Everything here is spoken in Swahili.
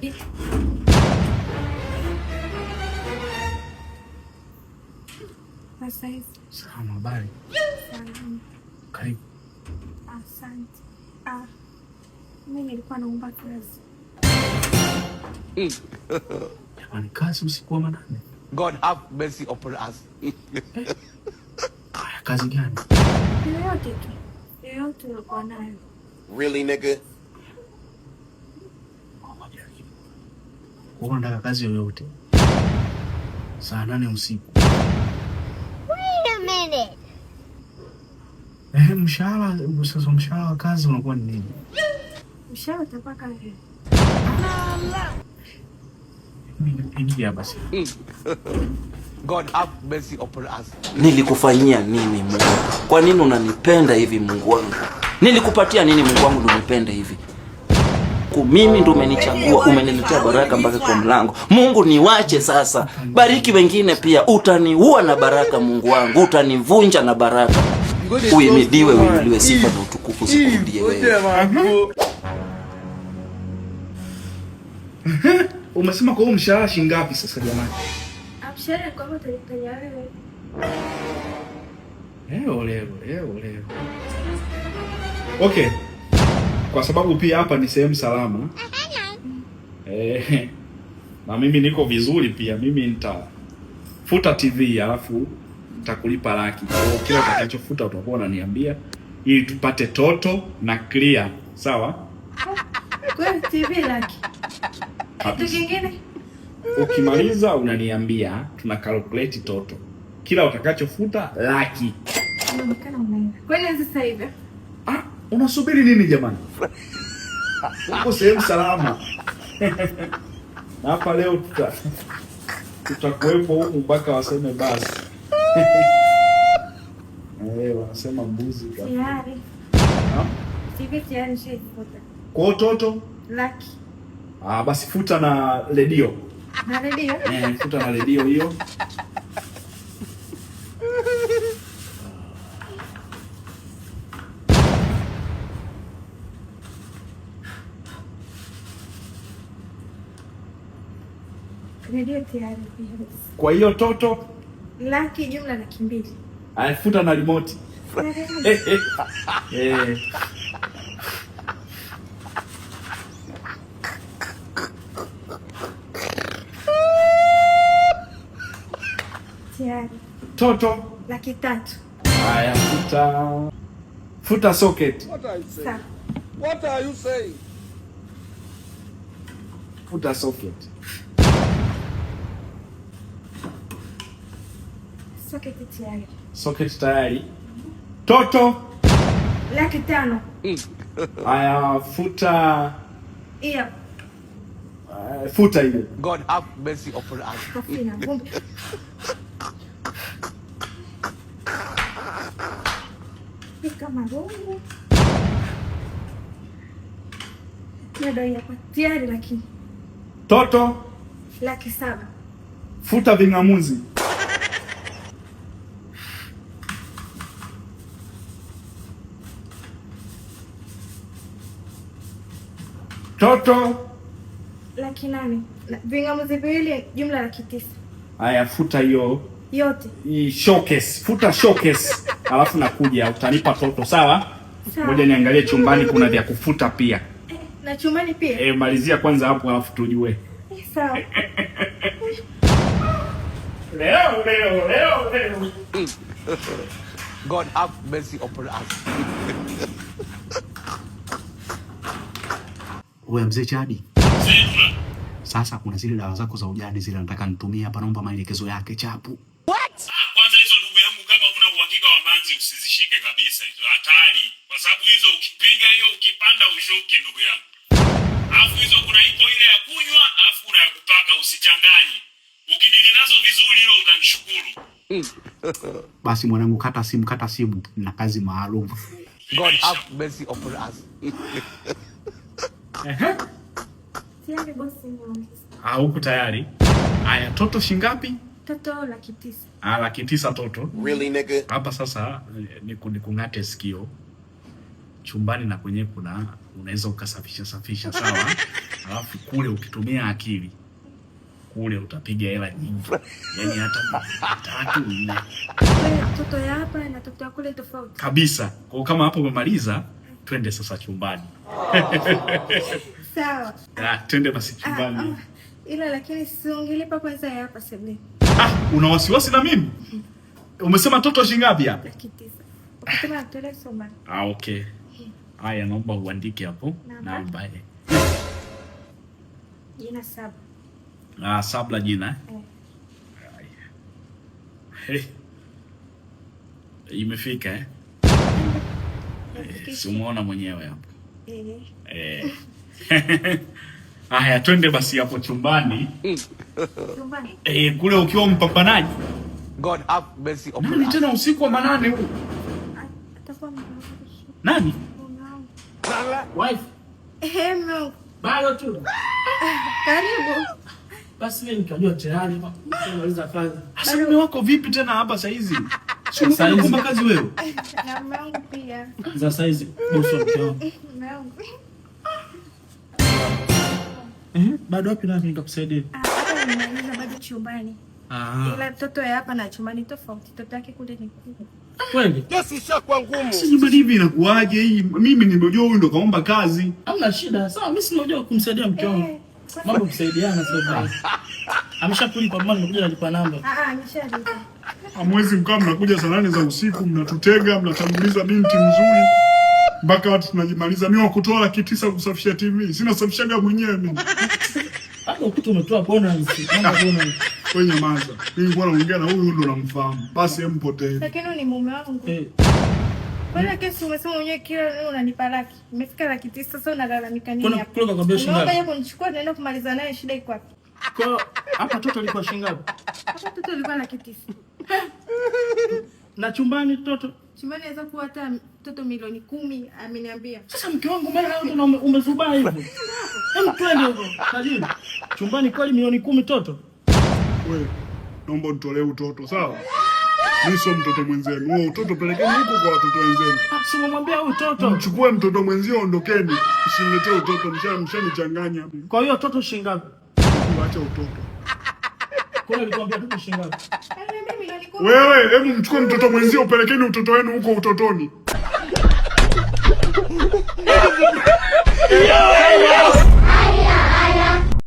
Hodi. Salama, habari? Salama. Karibu. Asante. Mimi nilikuwa naomba kazi. Jamani, kazi usiku wa manane? God have mercy upon us. Kazi gani? Yoyote tu. Yoyote ulikuwa nayo. Really, nigga? Unataka kazi yoyote? Saa 8 usiku. Wait a minute. Mshahara, sasa mshahara wa kazi unakuwa ni nini? Mshahara utakuwa kazi. Ingia basi. God have mercy upon us. Nilikufanyia nini Mungu? Kwa nini unanipenda hivi Mungu wangu? Nilikupatia nini Mungu wangu ndio unipende hivi? Mimi ndio umenichagua, umeniletea baraka mpaka kwa mlango. Mungu niwache sasa. Bariki wengine pia. Utaniua na baraka Mungu wangu. Utanivunja na baraka. Uimidiwe, uinuliwe, sifa na utukufu zikurudie wewe. Umesema kwa mshahara shilingi ngapi sasa jamani? Mshahara kwa mtu wewe. Leo. Okay. Kwa sababu pia hapa ni sehemu salama. Na mimi niko vizuri pia. Mimi nitafuta TV alafu nitakulipa laki. Kwa hiyo kila utakachofuta utakuwa unaniambia ili tupate toto na clear. Sawa? Kwa TV laki. Kitu kingine? Ukimaliza unaniambia tuna calculate toto. Kila utakachofuta laki. Unaonekana unaenda. Kwani sasa hivi? Unasubiri nini jamani? Uko sehemu salama. Na hapa leo tutakuwepo huko mpaka waseme basi. Wanasema mbuzi tayari. TV tayari nishafuta. Kwa toto? Laki. Basi futa na redio. Na redio? Futa na redio hiyo. Redio tayari. Kwa hiyo toto? Laki jumla na 200. Futa na remote. Tayari. Toto? Laki 3. Haya, futa socket. What are you saying? Futa socket. Socket tayari. Socket tayari. Toto? Laki 5. Haya, futa. Iyo. Futa hiyo. God have mercy upon us. Kafina, vumbi. Kama rungu. Ndio hapa. Tayari laki. Toto? Laki 7. Futa ving'amuzi. Toto? Laki 8. Ving'amuzi viwili jumla laki 9. Haya, futa hiyo yote. Hii showcase, futa showcase. Alafu nakuja utanipa toto, sawa? Ngoja niangalie chumbani kuna vya kufuta pia. Na chumbani pia? Malizia kwanza hapo alafu tujue. Sawa. Leo. God have mercy upon us. Wewe mzee Chadi. Sasa kuna zile dawa zako za ujani zile nataka nitumie hapa, naomba maelekezo yake chapu. What? Kwanza hizo ndugu yangu, kama una uhakika wa manzi usizishike kabisa, hizo hatari. Kwa sababu hizo ukipiga hiyo ukipanda ushuki ndugu yangu. Alafu hizo kuna ipo ile ya kunywa, alafu kuna ya kupaka, usichanganye. Ukidili nazo vizuri hilo utanishukuru. Basi mwanangu, kata simu na kazi maalum. God have mercy upon us. Tayari bosi wangu. Huko tayari. Aya, toto shingapi? Toto laki 9. Laki 9 toto. Really nigga? Hapa sasa nikungate sikio. Chumbani na kwenye kuna unaweza ukasafisha sawa. Alafu kule ukitumia akili kule utapiga hela nyingi. Yaani hata 3 4. Mtoto ya hapa na mtoto kule tofauti. Kabisa. Kwa kama hapo umemaliza, twende sasa chumbani. Sawa. Twende basi chumbani. Ila lakini siongelipa kwanza ya hapa sebule. Una wasiwasi na mimi? Umesema toto shingapi hapa? 9. Ukisema tuele soma. Okay. Haya, naomba uandike hapo namba. Jina Sab. Sabla jina. Hey. Imefika si umeona mwenyewe hapo. Haya, twende basi hapo chumbani. Chumbani. Kule ukiwa mpambanaji. God have mercy upon us. Nani tena usiku wa manane huu? Atakuwa Nani? Wife. Mungu. Bado tu. Karibu. Basi mimi nikajua tayari nimaliza kazi. Sasa mume wako vipi tena hapa saa hizi? Sio mko kazi wewe? Na Mungu pia. Za saa hizi bosi wangu. Mungu. Bado wapi na nikakusaidia? Hata nimaliza bado chumbani. Ila mtoto ya hapa na chumbani tofauti. Mtoto yake kule ni kubwa. Kweli? Kesi ishakuwa ngumu. Sasa nyumbani hivi inakuaje hii? Mimi nimejua huyu ndo kaomba kazi. Hamna shida. Sawa, mimi sinajua kumsaidia mke wangu. Mambo kusaidiana sasa. Ameshakulipa mama, nimekuja nalipa namba. Ameshalipa. Hamwezi mkaa mnakuja saa 8 za usiku mnatutega, mnatanguliza binti mzuri. Mpaka watu tunajimaliza. Mimi wakutoa 900 kusafisha TV. Sina safishaga mwenyewe mimi. Hapo kitu umetoa bonus. Namba bonus. Wewe nyamaza. Mimi bwana naongea na huyu ndo namfahamu. Basi mpotee. Lakini ni mume wangu. Bwana kesi umesema mwenyewe kila leo unanipa laki. Umefika 900 sasa unalalamika nini hapa? Kule kakwambia shilingi ngapi? Unaomba kunichukua naenda kumaliza naye, shida iko wapi? Kwa hapa toto alikuwa shilingi ngapi? Hapa toto alikuwa 900. Na chumbani toto? Chumbani inaweza kuwa hata toto milioni 10 ameniambia. Sasa mke wangu mbona leo umezubaa hivyo? Hebu twende huko. Tajiri. Chumbani kweli milioni 10 toto? Wewe naomba nitolee utoto, sawa? Mimi sio mtoto mwenzenu. Wewe utoto pelekeni huko kwa watoto wenzenu. Si umemwambia huyu toto. Mchukue mtoto mwenzio ondokeni. Usiniletee utoto, mshanichanganya. Kwa hiyo toto shilingi ngapi? Acha utoto. Kwani alikwambia toto shilingi ngapi? Wewe, hebu mchukue mtoto mwenzio upelekeni utoto wenu huko utotoni.